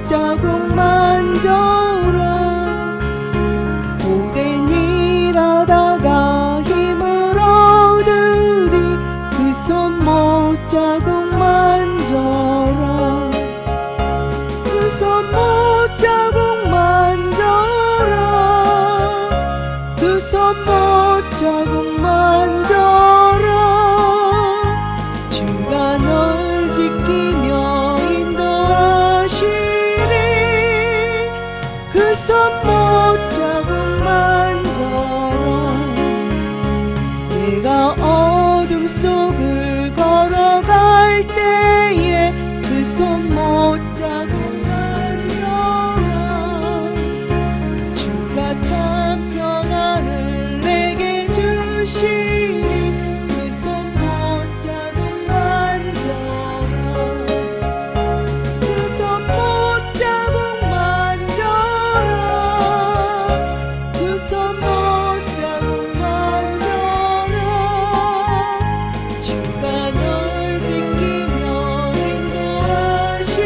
자국 만져라. 오랜 일하다가 힘을 얻으리 그 손 못 자국 만져라. 그 손 못 자국 만져라. 그 손 못 자국 만져라. 주가 널 지키며 인도하시리. 그 손 못 자국 만져라. 내가 어둠 속을 걸어갈 때에 그 손 못 자국 만져라. 주가 참 평안을 내게 주시리. 그 손 못 자국 만져라. 그 손 못 자국 만져라. 그 손 못 자국 만져라. 주가 널 지키며 인도하시리.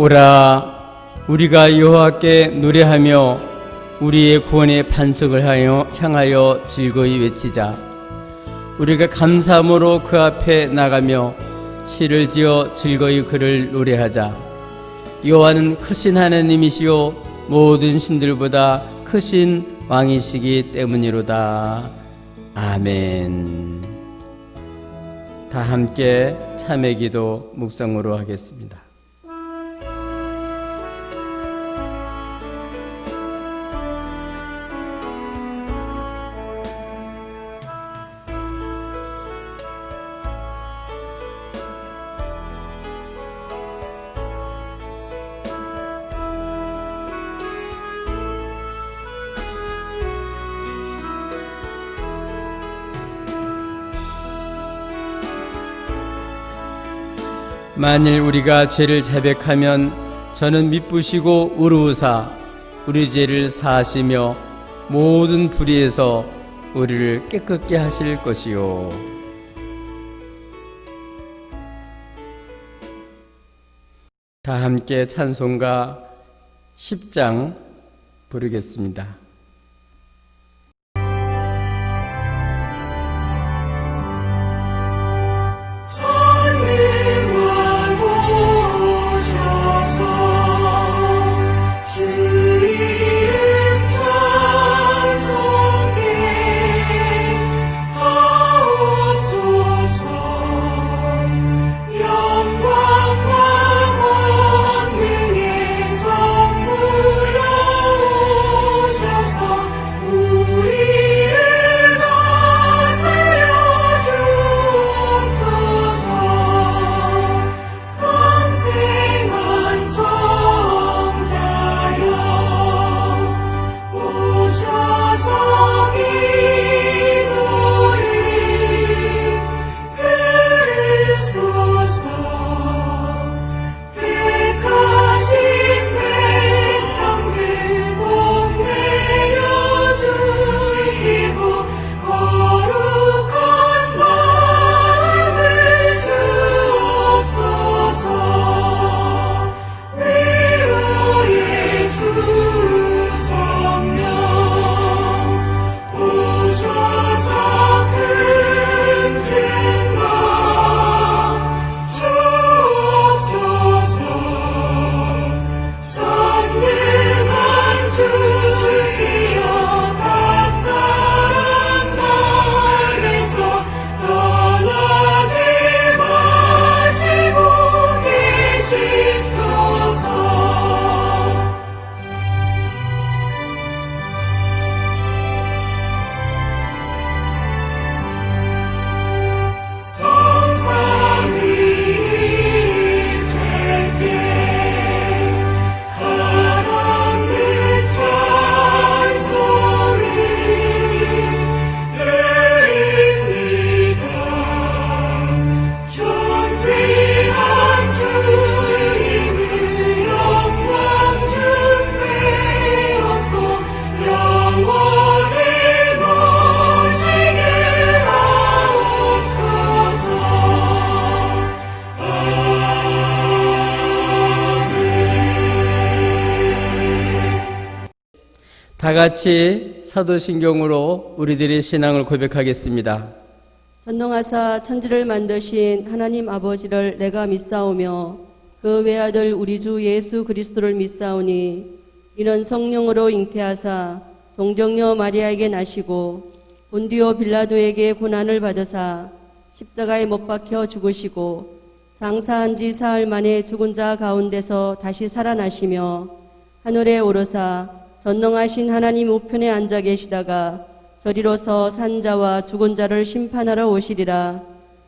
오라, 우리가 여호와께 노래하며 우리의 구원의 반석을 향하여 즐거이 외치자. 우리가 감사함으로 그 앞에 나가며 시를 지어 즐거이 그를 노래하자. 여호와는 크신 하나님이시요 모든 신들보다 크신 왕이시기 때문이로다. 아멘. 다 함께 참회 기도 묵상으로 하겠습니다. 만일 우리가 죄를 자백하면 저는 미쁘시고 의로우사 우리 죄를 사하시며 모든 불의에서 우리를 깨끗게 하실 것이요. 다 함께 찬송가 10장 부르겠습니다. 다 같이 사도신경으로 우리들의 신앙을 고백하겠습니다. 전능하사 천지를 만드신 하나님 아버지를 내가 믿사오며 그 외아들 우리 주 예수 그리스도를 믿사오니 이는 성령으로 잉태하사 동정녀 마리아에게 나시고 본디오 빌라도에게 고난을 받으사 십자가에 못 박혀 죽으시고 장사한 지 사흘 만에 죽은 자 가운데서 다시 살아나시며 하늘에 오르사 전능하신 하나님 우편에 앉아 계시다가 저리로서 산 자와 죽은 자를 심판하러 오시리라.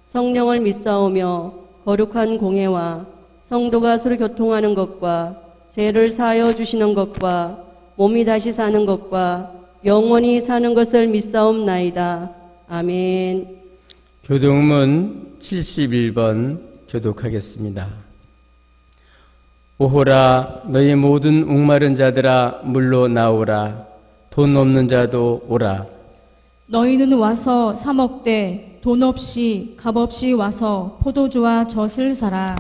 성령을 믿사오며 거룩한 공회와 성도가 서로 교통하는 것과 죄를 사하여 주시는 것과 몸이 다시 사는 것과 영원히 사는 것을 믿사옵나이다. 아멘. 교동문 71번 교독하겠습니다. 오호라, 너희 모든 목마른 자들아 물로 나오라. 돈 없는 자도 오라. 너희는 와서 사 먹되 돈 없이 값 없이 와서 포도주와 젖을 사라.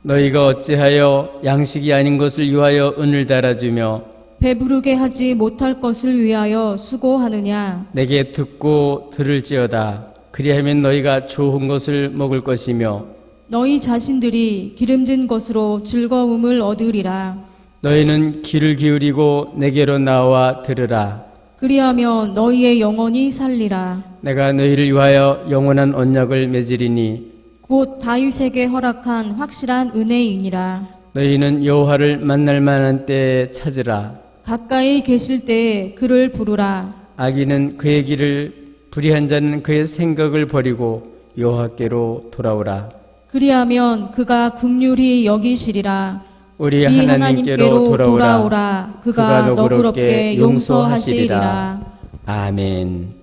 너희가 어찌하여 양식이 아닌 것을 위하여 은을 달아주며 배부르게 하지 못할 것을 위하여 수고하느냐. 내게 듣고 들을지어다. 그리하면 너희가 좋은 것을 먹을 것이며 너희 자신들이 기름진 것으로 즐거움을 얻으리라. 너희는 귀를 기울이고 내게로 나와 들으라. 그리하면 너희의 영혼이 살리라. 내가 너희를 위하여 영원한 언약을 맺으리니 곧 다윗에게 허락한 확실한 은혜이니라. 너희는 여호와를 만날 만한 때에 찾으라. 가까이 계실 때에 그를 부르라. 악인은 그의 길을 불의한 자는 그의 생각을 버리고 여호와께로 돌아오라. 그리하면 그가 긍휼히 여기시리라. 우리 네 하나님께로 돌아오라. 그가 너그럽게 용서하시리라. 아멘.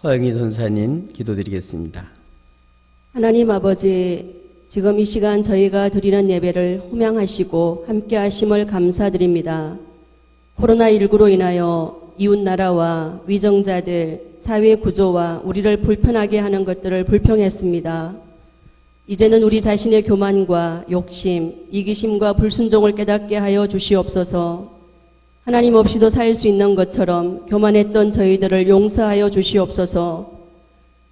허영희 선사님 기도드리겠습니다. 하나님 아버지, 지금 이 시간 저희가 드리는 예배를 호명하시고 함께 하심을 감사드립니다. 코로나19로 인하여 이웃나라와 위정자들, 사회 구조와 우리를 불편하게 하는 것들을 불평했습니다. 이제는 우리 자신의 교만과 욕심, 이기심과 불순종을 깨닫게 하여 주시옵소서. 하나님 없이도 살 수 있는 것처럼 교만했던 저희들을 용서하여 주시옵소서.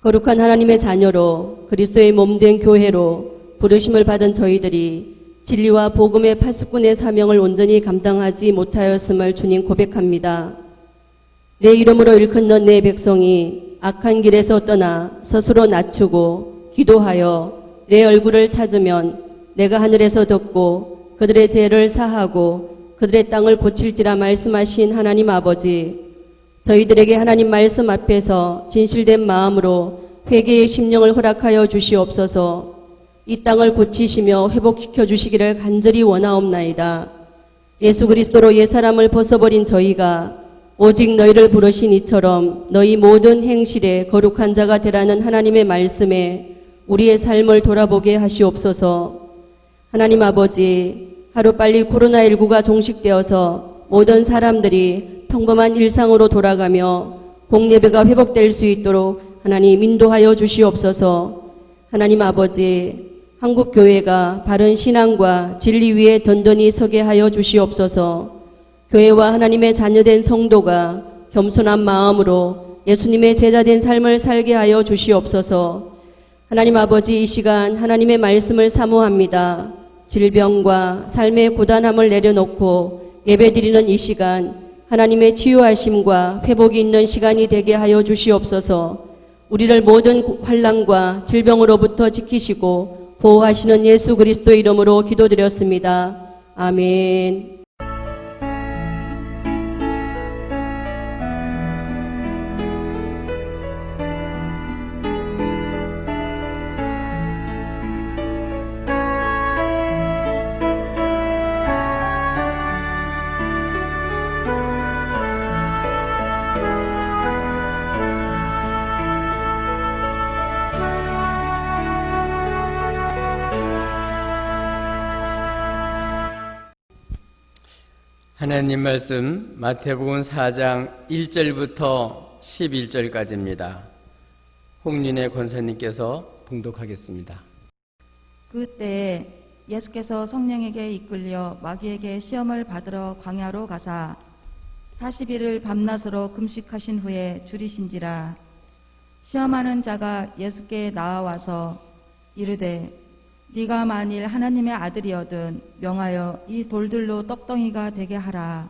거룩한 하나님의 자녀로 그리스도의 몸된 교회로 부르심을 받은 저희들이 진리와 복음의 파수꾼의 사명을 온전히 감당하지 못하였음을 주님 고백합니다. 내 이름으로 일컫는 내 백성이 악한 길에서 떠나 스스로 낮추고 기도하여 내 얼굴을 찾으면 내가 하늘에서 듣고 그들의 죄를 사하고 그들의 땅을 고칠지라 말씀하신 하나님 아버지, 저희들에게 하나님 말씀 앞에서 진실된 마음으로 회개의 심령을 허락하여 주시옵소서. 이 땅을 고치시며 회복시켜 주시기를 간절히 원하옵나이다. 예수 그리스도로 옛사람을 벗어버린 저희가 오직 너희를 부르신 이처럼 너희 모든 행실에 거룩한 자가 되라는 하나님의 말씀에 우리의 삶을 돌아보게 하시옵소서. 하나님 아버지, 하루빨리 코로나19가 종식되어서 모든 사람들이 평범한 일상으로 돌아가며 공예배가 회복될 수 있도록 하나님 인도하여 주시옵소서. 하나님 아버지, 한국교회가 바른 신앙과 진리 위에 든든히 서게 하여 주시옵소서. 교회와 하나님의 자녀된 성도가 겸손한 마음으로 예수님의 제자된 삶을 살게 하여 주시옵소서. 하나님 아버지, 이 시간 하나님의 말씀을 사모합니다. 질병과 삶의 고단함을 내려놓고 예배드리는 이 시간 하나님의 치유하심과 회복이 있는 시간이 되게 하여 주시옵소서. 우리를 모든 환난과 질병으로부터 지키시고 보호하시는 예수 그리스도 이름으로 기도드렸습니다. 아멘. 하나님 말씀 마태복음 4장 1절부터 11절까지입니다. 홍윤혜 권사님께서 봉독하겠습니다. 그때에 예수께서 성령에게 이끌려 마귀에게 시험을 받으러 광야로 가사 40일을 밤낮으로 금식하신 후에 줄이신지라. 시험하는 자가 예수께 나아와서 이르되 네가 만일 하나님의 아들이거든 명하여 이 돌들로 떡덩이가 되게 하라.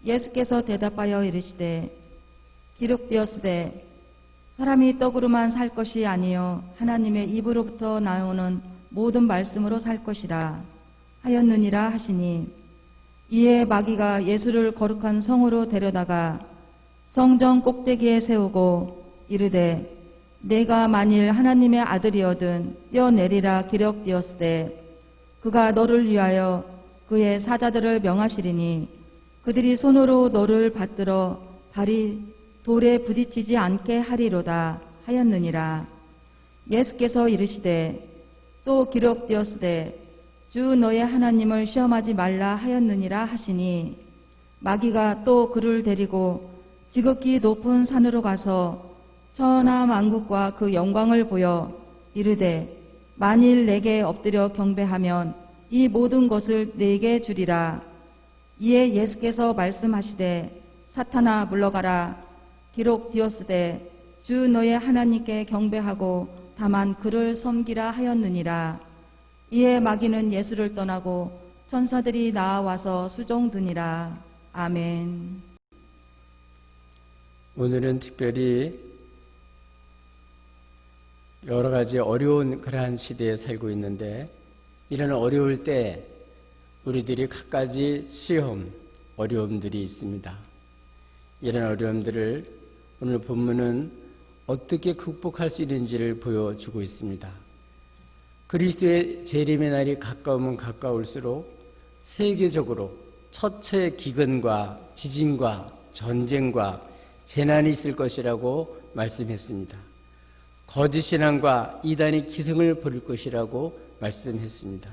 예수께서 대답하여 이르시되 기록되었으되 사람이 떡으로만 살 것이 아니요 하나님의 입으로부터 나오는 모든 말씀으로 살 것이라 하였느니라 하시니, 이에 마귀가 예수를 거룩한 성으로 데려다가 성전 꼭대기에 세우고 이르되 내가 만일 하나님의 아들이거든 뛰어내리라 기록되었으되 그가 너를 위하여 그의 사자들을 명하시리니 그들이 손으로 너를 받들어 발이 돌에 부딪히지 않게 하리로다 하였느니라. 예수께서 이르시되 또 기록되었으되 주 너의 하나님을 시험하지 말라 하였느니라 하시니, 마귀가 또 그를 데리고 지극히 높은 산으로 가서 천하 만국과 그 영광을 보여 이르되 만일 내게 엎드려 경배하면 이 모든 것을 내게 주리라. 이에 예수께서 말씀하시되 사탄아 물러가라. 기록되었으되 주 너의 하나님께 경배하고 다만 그를 섬기라 하였느니라. 이에 마귀는 예수를 떠나고 천사들이 나와서 수종드니라. 아멘. 오늘은 특별히 여러 가지 어려운 그러한 시대에 살고 있는데, 이런 어려울 때 우리들이 갖가지 시험, 어려움들이 있습니다. 이런 어려움들을 오늘 본문은 어떻게 극복할 수 있는지를 보여주고 있습니다. 그리스도의 재림의 날이 가까우면 가까울수록 세계적으로 처처의 기근과 지진과 전쟁과 재난이 있을 것이라고 말씀했습니다. 거짓 신앙과 이단이 기승을 부릴 것이라고 말씀했습니다.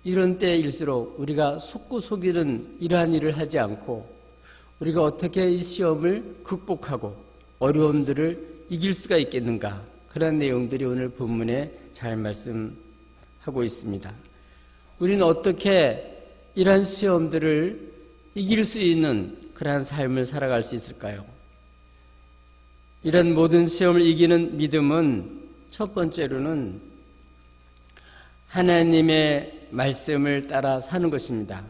이런 때일수록 우리가 속고 속이는 이러한 일을 하지 않고 우리가 어떻게 이 시험을 극복하고 어려움들을 이길 수가 있겠는가, 그런 내용들이 오늘 본문에 잘 말씀하고 있습니다. 우리는 어떻게 이러한 시험들을 이길 수 있는 그러한 삶을 살아갈 수 있을까요? 이런 모든 시험을 이기는 믿음은 첫 번째로는 하나님의 말씀을 따라 사는 것입니다.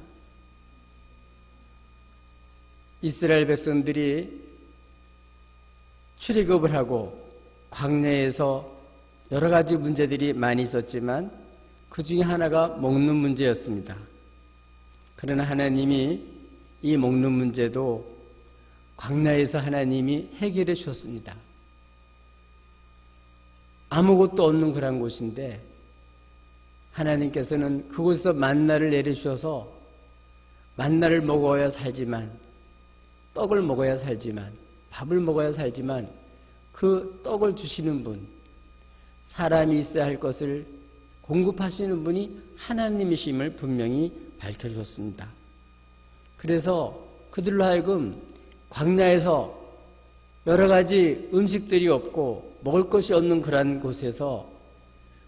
이스라엘 백성들이 출애굽을 하고 광야에서 여러 가지 문제들이 많이 있었지만 그 중에 하나가 먹는 문제였습니다. 그러나 하나님이 이 먹는 문제도 광야에서 하나님이 해결해 주셨습니다. 아무것도 없는 그런 곳인데 하나님께서는 그곳에서 만나를 내려주셔서 만나를 먹어야 살지만, 떡을 먹어야 살지만, 밥을 먹어야 살지만 그 떡을 주시는 분, 사람이 있어야 할 것을 공급하시는 분이 하나님이심을 분명히 밝혀주셨습니다. 그래서 그들로 하여금 광야에서 여러 가지 음식들이 없고 먹을 것이 없는 그러한 곳에서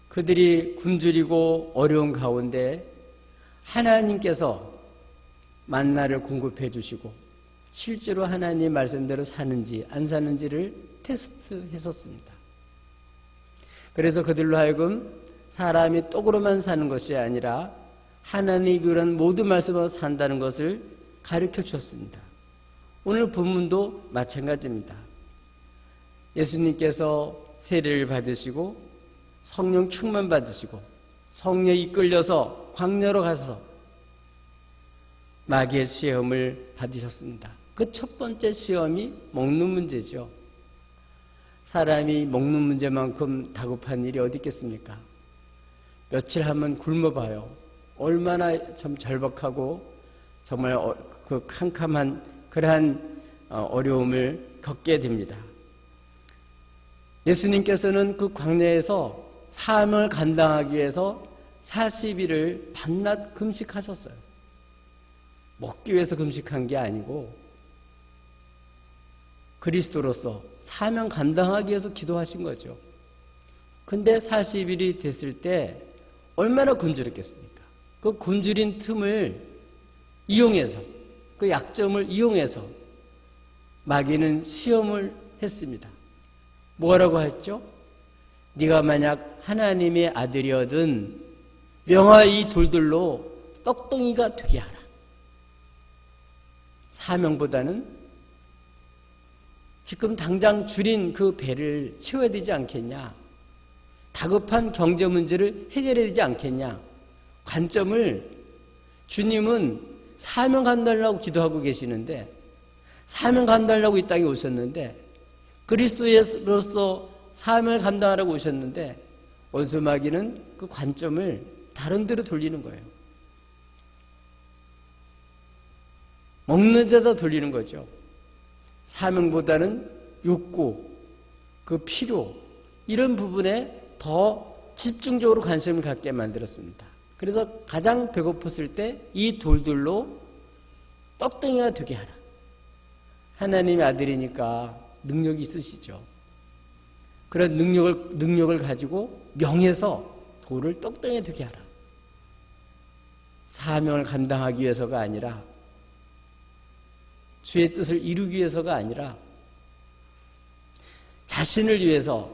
그들이 굶주리고 어려운 가운데 하나님께서 만나를 공급해 주시고 실제로 하나님 말씀대로 사는지 안 사는지를 테스트했었습니다. 그래서 그들로 하여금 사람이 떡으로만 사는 것이 아니라 하나님이 그런 모든 말씀으로 산다는 것을 가르쳐 주셨습니다. 오늘 본문도 마찬가지입니다. 예수님께서 세례를 받으시고 성령 충만 받으시고 성령에 이끌려서 광야로 가서 마귀의 시험을 받으셨습니다. 그 첫 번째 시험이 먹는 문제죠. 사람이 먹는 문제만큼 다급한 일이 어디 있겠습니까? 며칠 하면 굶어봐요. 얼마나 참 절박하고 정말 그 캄캄한 그러한 어려움을 겪게 됩니다. 예수님께서는 그 광야에서 사명을 감당하기 위해서 40일을 밤낮 금식하셨어요. 먹기 위해서 금식한 게 아니고 그리스도로서 사명 감당하기 위해서 기도하신 거죠. 근데 40일이 됐을 때 얼마나 굶주렸겠습니까? 그 굶주린 틈을 이용해서, 그 약점을 이용해서 마귀는 시험을 했습니다. 뭐라고 했죠? 네가 만약 하나님의 아들이어든 명하 이 돌들로 떡덩이가 되게 하라. 사명보다는 지금 당장 줄인 그 배를 채워야 되지 않겠냐? 다급한 경제 문제를 해결해야 되지 않겠냐? 관점을, 주님은 사명 감당하려고 기도하고 계시는데, 사명 감당하려고 이 땅에 오셨는데, 그리스도로서 사명을 감당하라고 오셨는데 원수 마귀는 그 관점을 다른 데로 돌리는 거예요. 먹는 데다 돌리는 거죠. 사명보다는 욕구, 그 필요, 이런 부분에 더 집중적으로 관심을 갖게 만들었습니다. 그래서 가장 배고팠을 때 이 돌들로 떡덩이가 되게 하라. 하나님의 아들이니까 능력이 있으시죠. 그런 능력을 가지고 명해서 돌을 똑똑히 되게 하라. 사명을 감당하기 위해서가 아니라, 주의 뜻을 이루기 위해서가 아니라 자신을 위해서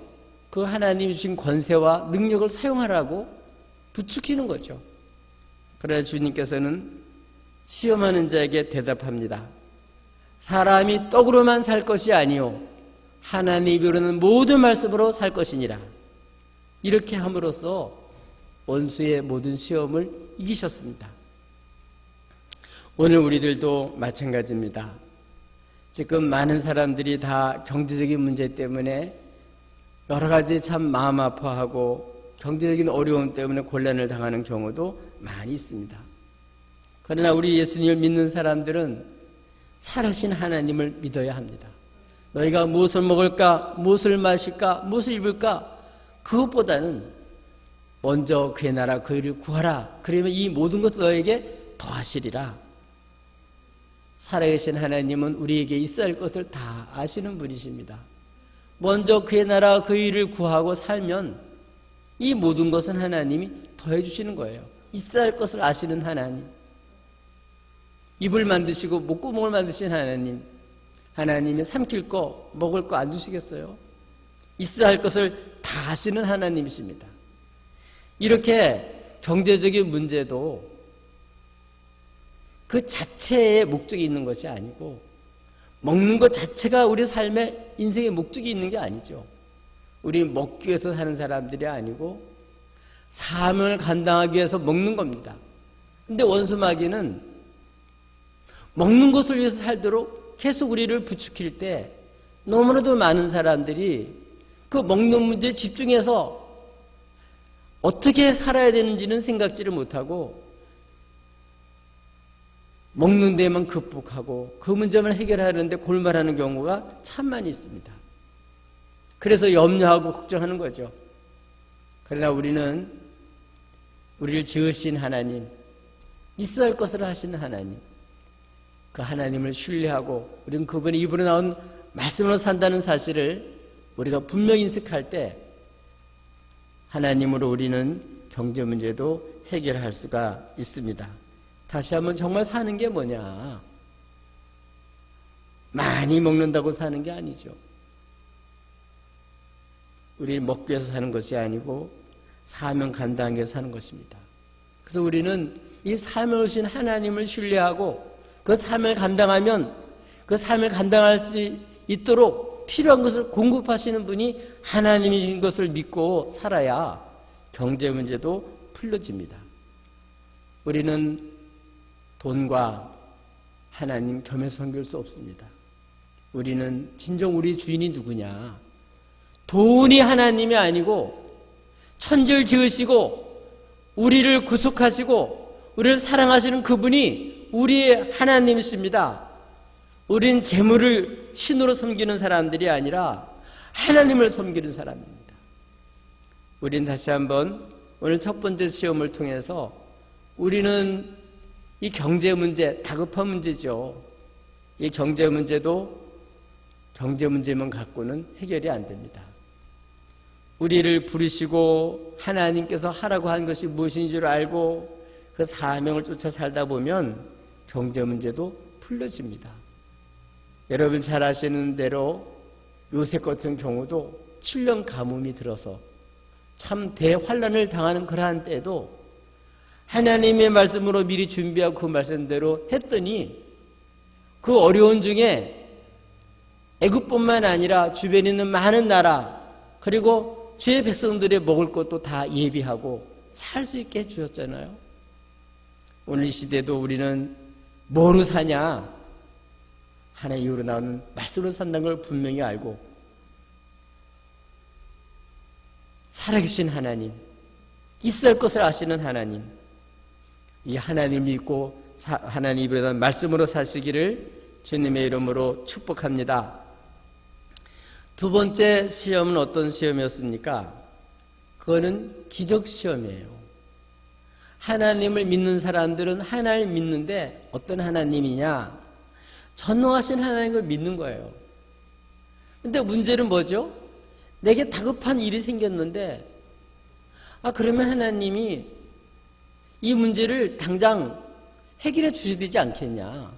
그 하나님이 주신 권세와 능력을 사용하라고 부추기는 거죠. 그래서 주님께서는 시험하는 자에게 대답합니다. 사람이 떡으로만 살 것이 아니요 하나님이 이루는 모든 말씀으로 살 것이니라. 이렇게 함으로써 원수의 모든 시험을 이기셨습니다. 오늘 우리들도 마찬가지입니다. 지금 많은 사람들이 다 경제적인 문제 때문에 여러 가지 참 마음 아파하고 경제적인 어려움 때문에 곤란을 당하는 경우도 많이 있습니다. 그러나 우리 예수님을 믿는 사람들은 살아신 하나님을 믿어야 합니다. 너희가 무엇을 먹을까, 무엇을 마실까, 무엇을 입을까, 그것보다는 먼저 그의 나라 그 일을 구하라. 그러면 이 모든 것을 너에게 더하시리라. 살아계신 하나님은 우리에게 있어야 할 것을 다 아시는 분이십니다. 먼저 그의 나라 그 일을 구하고 살면 이 모든 것은 하나님이 더해 주시는 거예요. 있어야 할 것을 아시는 하나님, 입을 만드시고 목구멍을 만드신 하나님, 하나님이 삼킬 거 먹을 거 안 주시겠어요? 있어야 할 것을 다 아시는 하나님이십니다. 이렇게 경제적인 문제도 그 자체에 목적이 있는 것이 아니고 먹는 것 자체가 우리 삶의 인생의 목적이 있는 게 아니죠. 우리는 먹기 위해서 사는 사람들이 아니고 사명을 감당하기 위해서 먹는 겁니다. 근데 원수마귀는 먹는 것을 위해서 살도록 계속 우리를 부추길 때 너무나도 많은 사람들이 그 먹는 문제에 집중해서 어떻게 살아야 되는지는 생각지를 못하고 먹는 데만 극복하고 그 문제만 해결하는데 골말하는 경우가 참 많이 있습니다. 그래서 염려하고 걱정하는 거죠. 그러나 우리는 우리를 지으신 하나님, 있어야 할 것을 하시는 하나님, 그 하나님을 신뢰하고 우리는 그분의 입으로 나온 말씀으로 산다는 사실을 우리가 분명히 인식할 때 하나님으로 우리는 경제 문제도 해결할 수가 있습니다. 다시 한번 정말 사는 게 뭐냐? 많이 먹는다고 사는 게 아니죠. 우리는 먹기 위해서 사는 것이 아니고 사명 감당하기 위해서 사는 것입니다. 그래서 우리는 이 사명을 주신 하나님을 신뢰하고 그 사명을 감당하면 그 사명을 감당할 수 있도록 필요한 것을 공급하시는 분이 하나님이신 것을 믿고 살아야 경제 문제도 풀려집니다. 우리는 돈과 하나님 겸해서 섬길 수 없습니다. 우리는 진정 우리 주인이 누구냐? 돈이 하나님이 아니고 천지를 지으시고 우리를 구속하시고 우리를 사랑하시는 그분이 우리의 하나님이십니다. 우리는 재물을 신으로 섬기는 사람들이 아니라 하나님을 섬기는 사람입니다. 우리는 다시 한번 오늘 첫 번째 시험을 통해서 우리는 이 경제 문제, 다급한 문제죠. 이 경제 문제도 경제 문제만 갖고는 해결이 안 됩니다. 우리를 부르시고 하나님께서 하라고 한 것이 무엇인 줄 알고 그 사명을 쫓아 살다 보면 경제 문제도 풀려집니다. 여러분 잘 아시는 대로 요셉 같은 경우도 7년 가뭄이 들어서 참 대환란을 당하는 그러한 때도 하나님의 말씀으로 미리 준비하고 그 말씀대로 했더니 그 어려운 중에 애굽뿐만 아니라 주변에 있는 많은 나라 그리고 주의 백성들의 먹을 것도 다 예비하고 살 수 있게 해주셨잖아요. 오늘 이 시대도 우리는 뭐로 사냐? 하나의 이유로 나오는 말씀으로 산다는 걸 분명히 알고 살아계신 하나님, 있어야 할 것을 아시는 하나님, 이 하나님을 믿고 하나님 입으로 나온 말씀으로 사시기를 주님의 이름으로 축복합니다. 두 번째 시험은 어떤 시험이었습니까? 그거는 기적 시험이에요. 하나님을 믿는 사람들은 하나님을 믿는데 어떤 하나님이냐? 전능하신 하나님을 믿는 거예요. 근데 문제는 뭐죠? 내게 다급한 일이 생겼는데 그러면 하나님이 이 문제를 당장 해결해 주셔야 되지 않겠냐.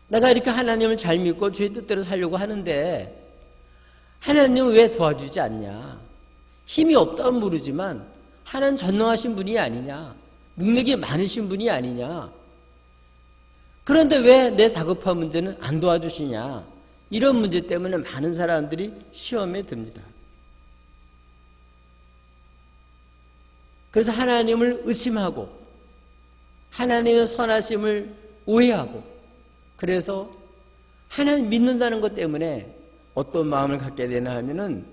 내가 이렇게 하나님을 잘 믿고 주의 뜻대로 살려고 하는데 하나님은 왜 도와주지 않냐. 힘이 없다면 모르지만 하나님 전능하신 분이 아니냐. 능력이 많으신 분이 아니냐. 그런데 왜 내 다급한 문제는 안 도와주시냐. 이런 문제 때문에 많은 사람들이 시험에 듭니다. 그래서 하나님을 의심하고 하나님의 선하심을 오해하고 그래서 하나님 믿는다는 것 때문에 어떤 마음을 갖게 되나 하면은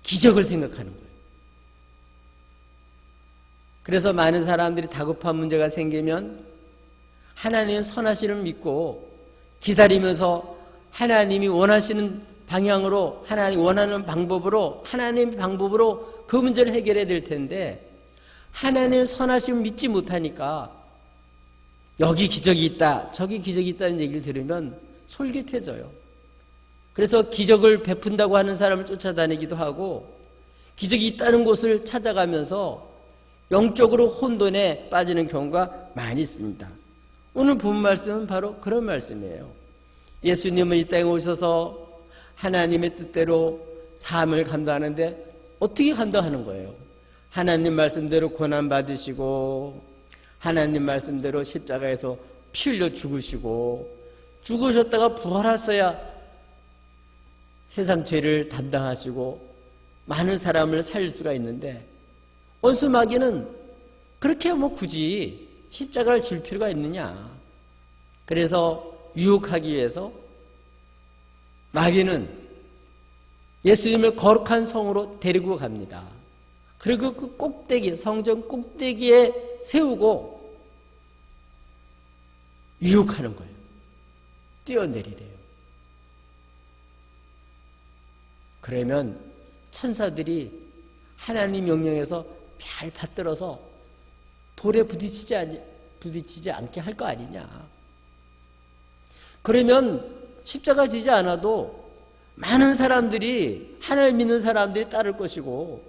기적을 생각하는 거예요. 그래서 많은 사람들이 다급한 문제가 생기면 하나님의 선하심을 믿고 기다리면서 하나님이 원하시는 방향으로 하나님 원하는 방법으로 하나님의 방법으로 그 문제를 해결해야 될 텐데 하나님의 선하심을 믿지 못하니까 여기 기적이 있다 저기 기적이 있다는 얘기를 들으면 솔깃해져요. 그래서 기적을 베푼다고 하는 사람을 쫓아다니기도 하고 기적이 있다는 곳을 찾아가면서 영적으로 혼돈에 빠지는 경우가 많이 있습니다. 오늘 본 말씀은 바로 그런 말씀이에요. 예수님은 이 땅에 오셔서 하나님의 뜻대로 삶을 감당하는데 어떻게 감당하는 거예요? 하나님 말씀대로 고난받으시고 하나님 말씀대로 십자가에서 피 흘려 죽으시고 죽으셨다가 부활하셔야 세상 죄를 담당하시고 많은 사람을 살릴 수가 있는데 원수 마귀는 그렇게 굳이 십자가를 질 필요가 있느냐. 그래서 유혹하기 위해서 마귀는 예수님을 거룩한 성으로 데리고 갑니다. 그리고 그 꼭대기, 성전 꼭대기에 세우고 유혹하는 거예요. 뛰어내리래요. 그러면 천사들이 하나님 명령에서 잘 받들어서 돌에 부딪히지 않게 할 거 아니냐. 그러면 십자가 지지 않아도 많은 사람들이 하나님 믿는 사람들이 따를 것이고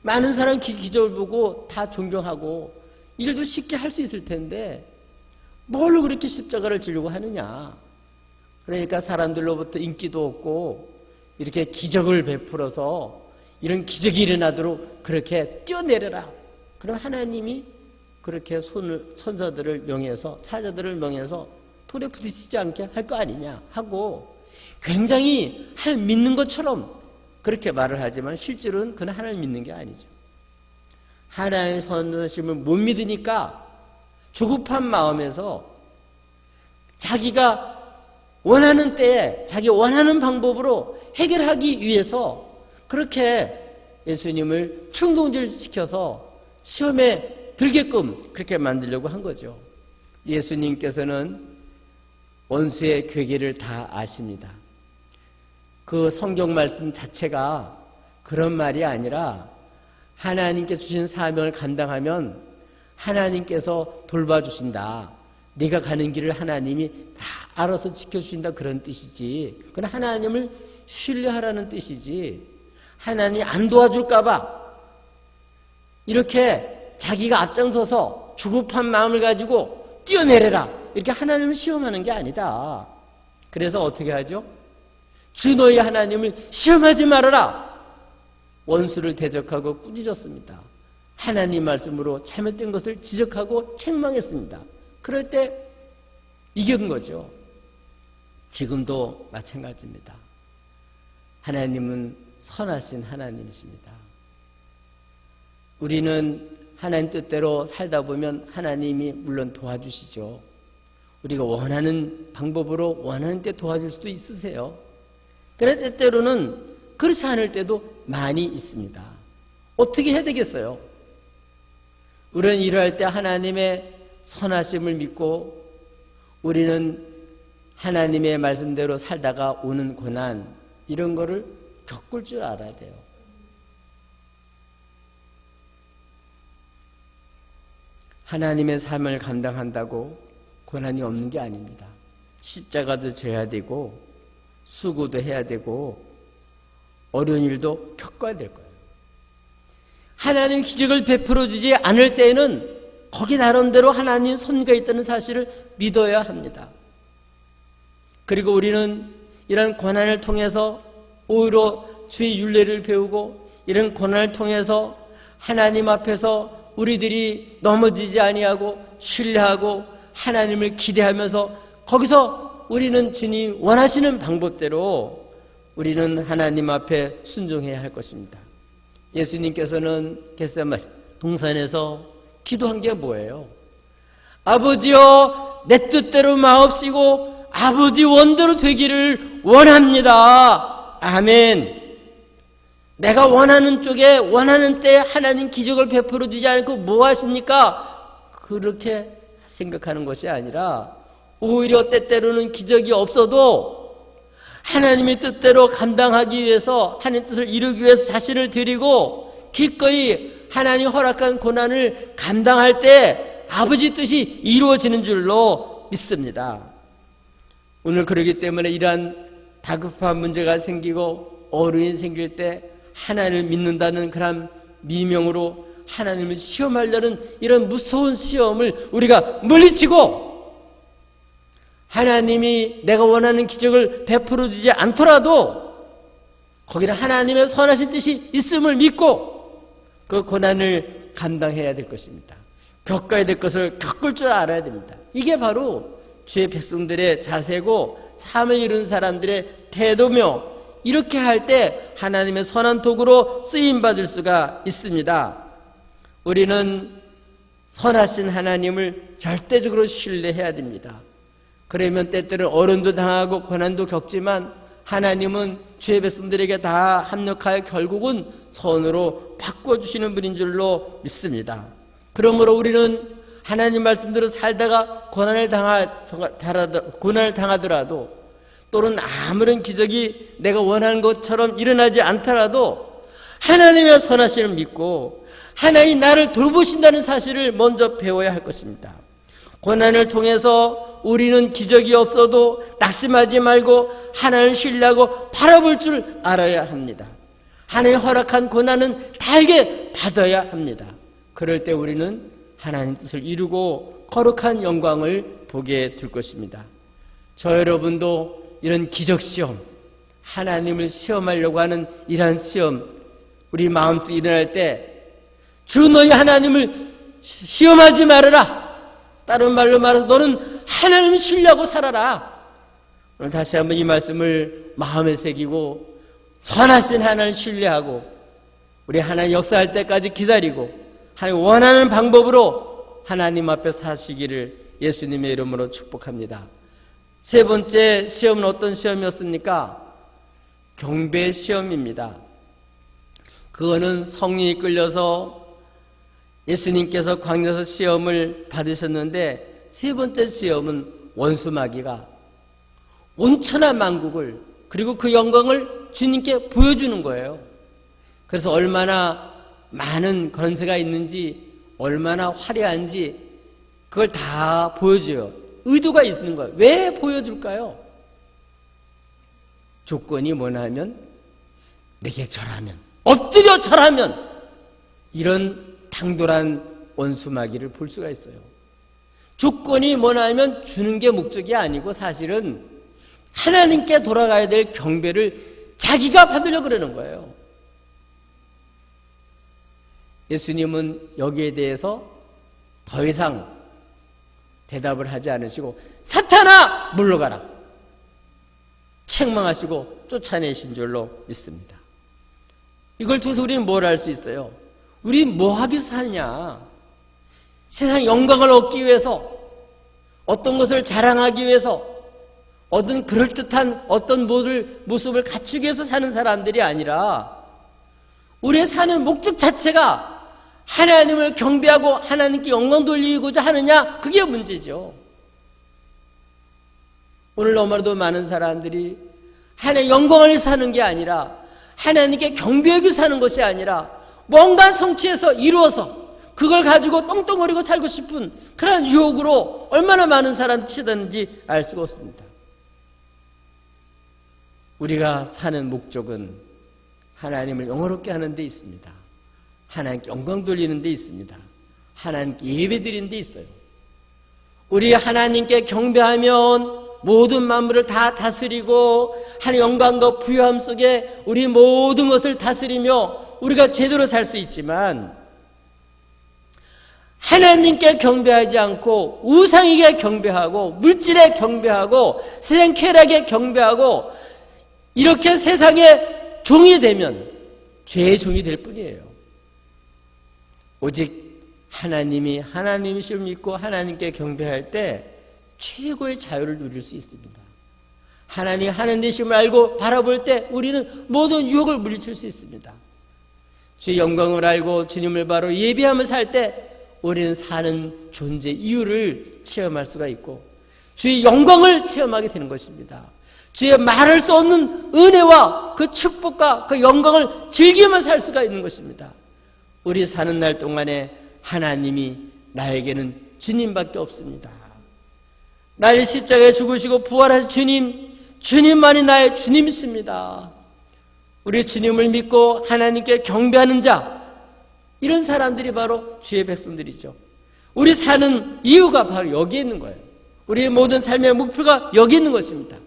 많은 사람 기적을 보고 다 존경하고 일도 쉽게 할 수 있을 텐데 뭘로 그렇게 십자가를 지려고 하느냐. 그러니까 사람들로부터 인기도 없고 이렇게 기적을 베풀어서 이런 기적이 일어나도록 그렇게 뛰어내려라. 그럼 하나님이 그렇게 천사들을 명해서 사자들을 명해서 돌에 부딪히지 않게 할 거 아니냐 하고 굉장히 하나님 믿는 것처럼 그렇게 말을 하지만 실제로는 그는 하나님 믿는 게 아니죠. 하나님의 선하심을 못 믿으니까 조급한 마음에서 자기가 원하는 때에 자기 원하는 방법으로 해결하기 위해서 그렇게 예수님을 충동질시켜서 시험에 들게끔 그렇게 만들려고 한 거죠. 예수님께서는 원수의 괴계를 다 아십니다. 그 성경 말씀 자체가 그런 말이 아니라 하나님께 주신 사명을 감당하면 하나님께서 돌봐주신다. 네가 가는 길을 하나님이 다 알아서 지켜주신다 그런 뜻이지. 그건 하나님을 신뢰하라는 뜻이지. 하나님이 안 도와줄까 봐 이렇게 자기가 앞장서서 주급한 마음을 가지고 뛰어내려라 이렇게 하나님을 시험하는 게 아니다. 그래서 어떻게 하죠? 주 너희 하나님을 시험하지 말아라. 원수를 대적하고 꾸짖었습니다. 하나님 말씀으로 잘못된 것을 지적하고 책망했습니다. 그럴 때 이긴 거죠. 지금도 마찬가지입니다. 하나님은 선하신 하나님이십니다. 우리는 하나님 뜻대로 살다 보면 하나님이 물론 도와주시죠. 우리가 원하는 방법으로 원하는 때 도와줄 수도 있으세요. 그런데 때때로는 그렇지 않을 때도 많이 있습니다. 어떻게 해야 되겠어요? 우리는 일할 때 하나님의 선하심을 믿고 우리는 하나님의 말씀대로 살다가 오는 고난 이런 거를 겪을 줄 알아야 돼요. 하나님의 삶을 감당한다고 고난이 없는 게 아닙니다. 십자가도 져야 되고 수고도 해야 되고 어려운 일도 겪어야 될 거예요. 하나님 기적을 베풀어 주지 않을 때에는 거기 나름대로 하나님 섭리가 있다는 사실을 믿어야 합니다. 그리고 우리는 이런 고난을 통해서 오히려 주의 율례를 배우고 이런 고난을 통해서 하나님 앞에서 우리들이 넘어지지 아니하고 신뢰하고 하나님을 기대하면서 거기서 우리는 주님 원하시는 방법대로 우리는 하나님 앞에 순종해야 할 것입니다. 예수님께서는 겟세마네 동산에서 기도한 게 뭐예요? 아버지여, 내 뜻대로 마옵시고 아버지 원대로 되기를 원합니다. 아멘. 내가 원하는 쪽에 원하는 때에 하나님 기적을 베풀어 주지 않고 뭐 하십니까? 그렇게 생각하는 것이 아니라 오히려 때때로는 기적이 없어도 하나님의 뜻대로 감당하기 위해서 하나님의 뜻을 이루기 위해서 자신을 드리고 기꺼이 하나님 허락한 고난을 감당할 때 아버지 뜻이 이루어지는 줄로 믿습니다. 오늘 그러기 때문에 이러한 다급한 문제가 생기고 어려움이 생길 때 하나님을 믿는다는 그런 미명으로 하나님을 시험하려는 이런 무서운 시험을 우리가 물리치고 하나님이 내가 원하는 기적을 베풀어 주지 않더라도 거기는 하나님의 선하신 뜻이 있음을 믿고 그 고난을 감당해야 될 것입니다. 겪어야 될 것을 겪을 줄 알아야 됩니다. 이게 바로 주의 백성들의 자세고 삶을 이룬 사람들의 태도며 이렇게 할 때 하나님의 선한 도구로 쓰임받을 수가 있습니다. 우리는 선하신 하나님을 절대적으로 신뢰해야 됩니다. 그러면 때때로 어려움도 당하고 고난도 겪지만 하나님은 주의 백성들에게 다 합력하여 결국은 선으로 바꿔주시는 분인 줄로 믿습니다. 그러므로 우리는 하나님 말씀대로 살다가 고난을 당하더라도 또는 아무런 기적이 내가 원하는 것처럼 일어나지 않더라도 하나님의 선하심을 믿고 하나님이 나를 돌보신다는 사실을 먼저 배워야 할 것입니다. 고난을 통해서 우리는 기적이 없어도 낙심하지 말고 하나님을 신뢰하고 바라볼 줄 알아야 합니다. 하나님 허락한 고난은 달게 받아야 합니다. 그럴 때 우리는 하나님 뜻을 이루고 거룩한 영광을 보게 될 것입니다. 저 여러분도 이런 기적시험, 하나님을 시험하려고 하는 이러한 시험 우리 마음속에 일어날 때 주 너희 하나님을 시험하지 말아라. 다른 말로 말해서 너는 하나님을 신뢰하고 살아라. 오늘 다시 한번 이 말씀을 마음에 새기고 선하신 하나님을 신뢰하고 우리 하나님 역사할 때까지 기다리고 하나님 원하는 방법으로 하나님 앞에 사시기를 예수님의 이름으로 축복합니다. 세 번째 시험은 어떤 시험이었습니까? 경배 시험입니다. 그거는 성령이 끌려서 예수님께서 광야에서 시험을 받으셨는데 세 번째 시험은 원수마귀가 온천한 만국을 그리고 그 영광을 주님께 보여주는 거예요. 그래서 얼마나 많은 권세가 있는지 얼마나 화려한지 그걸 다 보여줘요. 의도가 있는 거예요. 왜 보여줄까요? 조건이 뭐냐면 내게 절하면 엎드려 절하면 이런 당돌한 원수마귀를 볼 수가 있어요. 조건이 뭐냐면 주는 게 목적이 아니고 사실은 하나님께 돌아가야 될 경배를 자기가 받으려고 그러는 거예요. 예수님은 여기에 대해서 더 이상 대답을 하지 않으시고 사탄아 물러가라 책망하시고 쫓아내신 줄로 믿습니다. 이걸 통해서 우리는 뭘 알 수 있어요? 우리 뭐 하기 위해서 사느냐? 세상 영광을 얻기 위해서 어떤 것을 자랑하기 위해서 어떤 그럴듯한 어떤 모습을 갖추기 위해서 사는 사람들이 아니라 우리의 사는 목적 자체가 하나님을 경배하고 하나님께 영광 돌리고자 하느냐? 그게 문제죠. 오늘 너무나도 많은 사람들이 하나님의 영광을 위해서 사는 게 아니라 하나님께 경배하기 위해서 사는 것이 아니라 뭔가 성취해서 이루어서 그걸 가지고 똥똥거리고 살고 싶은 그런 유혹으로 얼마나 많은 사람이 치닫는지 알 수가 없습니다. 우리가 사는 목적은 하나님을 영화롭게 하는 데 있습니다. 하나님께 영광 돌리는 데 있습니다. 하나님께 예배 드리는 데 있어요. 우리 하나님께 경배하면 모든 만물을 다 다스리고 하나님 영광과 부요함 속에 우리 모든 것을 다스리며 우리가 제대로 살 수 있지만, 하나님께 경배하지 않고 우상에게 경배하고 물질에 경배하고 세상 쾌락에 경배하고 이렇게 세상의 종이 되면 죄의 종이 될 뿐이에요. 오직 하나님이심을 믿고 하나님께 경배할 때 최고의 자유를 누릴 수 있습니다. 하나님이심을 알고 바라볼 때 우리는 모든 유혹을 물리칠 수 있습니다. 주의 영광을 알고 주님을 바로 예배하며 살 때 우리는 사는 존재 이유를 체험할 수가 있고 주의 영광을 체험하게 되는 것입니다. 주의 말할 수 없는 은혜와 그 축복과 그 영광을 즐기며 살 수가 있는 것입니다. 우리 사는 날 동안에 하나님이 나에게는 주님밖에 없습니다. 나를 십자가에 죽으시고 부활하신 주님만이 나의 주님이십니다. 우리 주님을 믿고 하나님께 경배하는 자, 이런 사람들이 바로 주의 백성들이죠. 우리 사는 이유가 바로 여기에 있는 거예요. 우리의 모든 삶의 목표가 여기 있는 것입니다.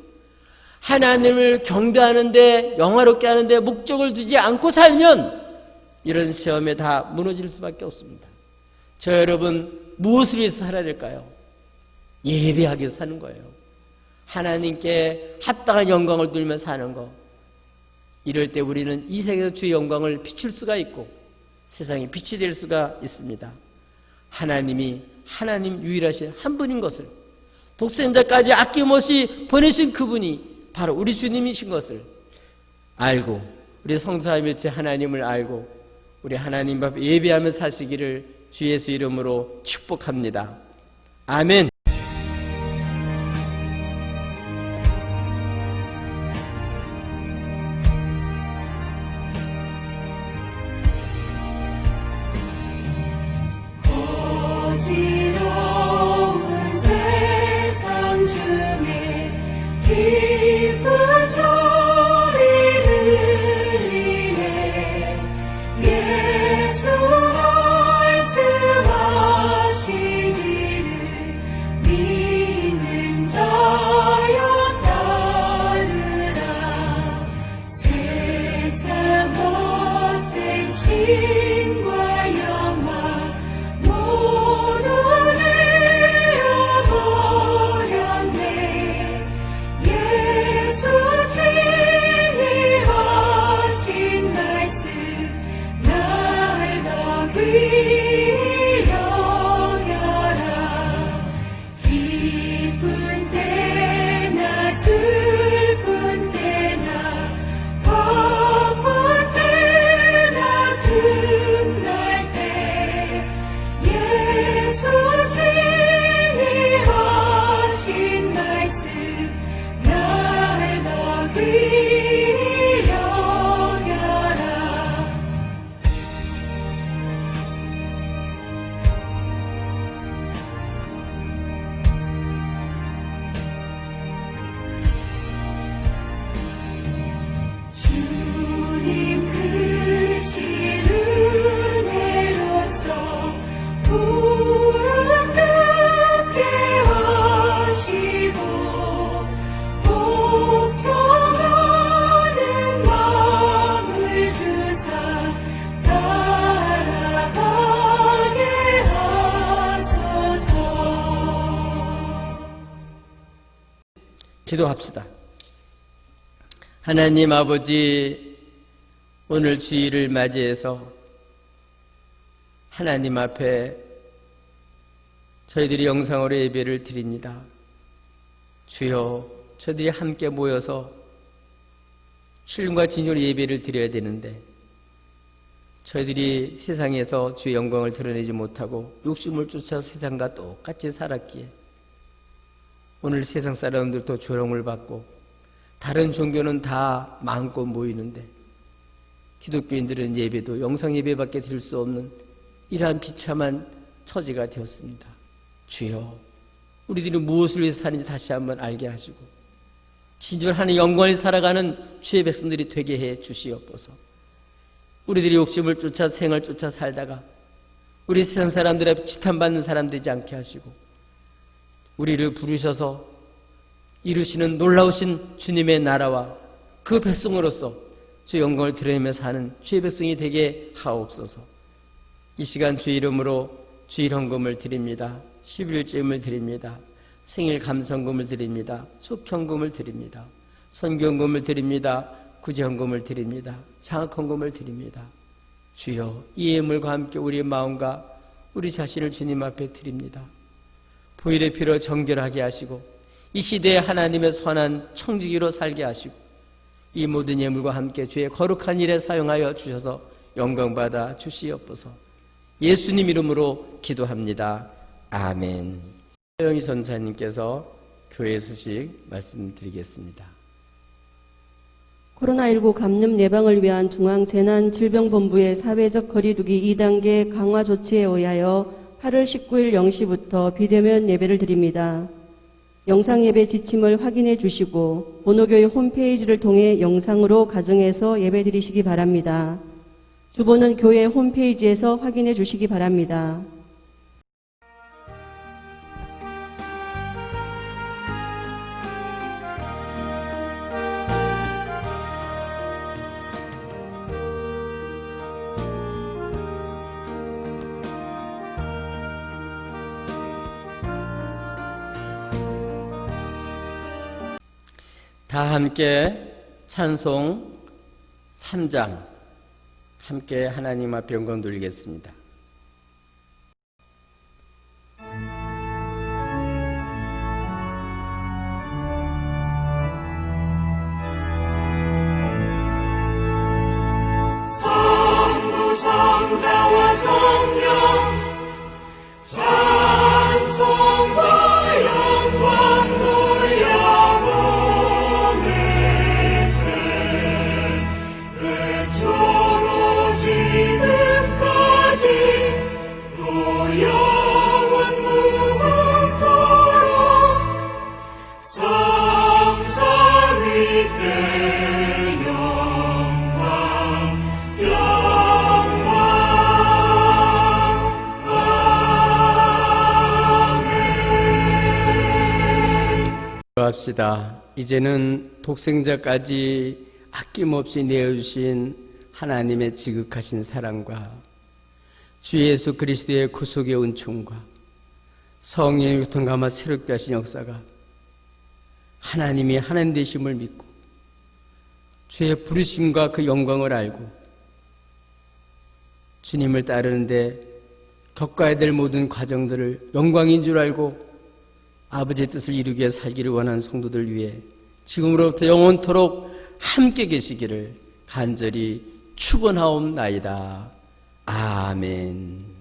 하나님을 경배하는데, 영화롭게 하는데 목적을 두지 않고 살면 이런 시험에 다 무너질 수밖에 없습니다. 저 여러분, 무엇을 위해서 살아야 될까요? 예배하기 위해서 사는 거예요. 하나님께 합당한 영광을 돌며 사는 거. 이럴 때 우리는 이 세계에서 주의 영광을 비출 수가 있고 세상에 빛이 될 수가 있습니다. 하나님 유일하신 한 분인 것을, 독생자까지 아낌없이 보내신 그분이 바로 우리 주님이신 것을 알고, 우리 성삼일체 하나님을 알고 우리 하나님 앞에 예배하며 사시기를 주 예수 이름으로 축복합니다. 아멘. 어지러운 세상 중에 기쁜 소리를 내네 예수 말씀하시기를 믿는 자여 따르라. 세상 헛된 신과 영광 모두 내어버렸네. 예수 진리하신 말씀 날 더 귀히 여겨라. 기쁜 때나 슬픈 때나 바쁜 때나 틈날 때 예수 진리하신 말씀 날 더 귀히 여겨라. 주님 크신 은혜로서 부름답게 하시고 복종하는 마음을 주사 따라가게 하소서. 기도합시다. 하나님 아버지, 오늘 주일을 맞이해서 하나님 앞에 저희들이 영상으로 예배를 드립니다. 주여, 저희들이 함께 모여서 신과 진정으로 예배를 드려야 되는데 저희들이 세상에서 주의 영광을 드러내지 못하고 욕심을 쫓아 세상과 똑같이 살았기에 오늘 세상 사람들도 조롱을 받고 다른 종교는 다 마음껏 모이는데 기독교인들은 예배도 영상 예배밖에 드릴 수 없는 이러한 비참한 처지가 되었습니다. 주여, 우리들이 무엇을 위해서 사는지 다시 한번 알게 하시고 진정한 하나님의 영광을 살아가는 주의 백성들이 되게 해 주시옵소서. 우리들이 욕심을 쫓아 생을 쫓아 살다가 우리 세상 사람들 앞에 지탄받는 사람 되지 않게 하시고 우리를 부르셔서 이루시는 놀라우신 주님의 나라와 그 백성으로서 주 영광을 드리며 사는 주의 백성이 되게 하옵소서. 이 시간 주의 이름으로 주일 헌금을 드립니다. 11조임을 드립니다. 생일 감성금을 드립니다. 속현금을 드립니다. 선교헌금을 드립니다. 구제헌금을 드립니다. 장학헌금을 드립니다. 주여, 이 예물과 함께 우리의 마음과 우리 자신을 주님 앞에 드립니다. 보혈의 피로 정결하게 하시고 이 시대에 하나님의 선한 청지기로 살게 하시고 이 모든 예물과 함께 주의 거룩한 일에 사용하여 주셔서 영광받아 주시옵소서. 예수님 이름으로 기도합니다. 아멘. 서영희 전사님께서 교회 소식 말씀드리겠습니다. 코로나19 감염 예방을 위한 중앙재난질병본부의 사회적 거리두기 2단계 강화 조치에 의하여 8월 19일 0시부터 비대면 예배를 드립니다. 영상 예배 지침을 확인해 주시고 본호교회 홈페이지를 통해 영상으로 가정에서 예배 드리시기 바랍니다. 주보는 교회 홈페이지에서 확인해 주시기 바랍니다. 다 함께 찬송 3장 함께 하나님 앞에 영광 돌리겠습니다. 성부 성자와 성령 찬송과 영광 돌려보내세 태초로 지금까지 또 영원 무궁토록 성삼위께 합시다. 이제는 독생자까지 아낌없이 내어주신 하나님의 지극하신 사랑과 주 예수 그리스도의 구속의 은총과 성령의 교통감화 새롭게 하신 역사가 하나님이 하나님 되심을 믿고 주의 부르심과 그 영광을 알고 주님을 따르는데 겪어야 될 모든 과정들을 영광인 줄 알고 아버지의 뜻을 이루기 위해 살기를 원하는 성도들 위해 지금으로부터 영원토록 함께 계시기를 간절히 축원하옵나이다. 아멘.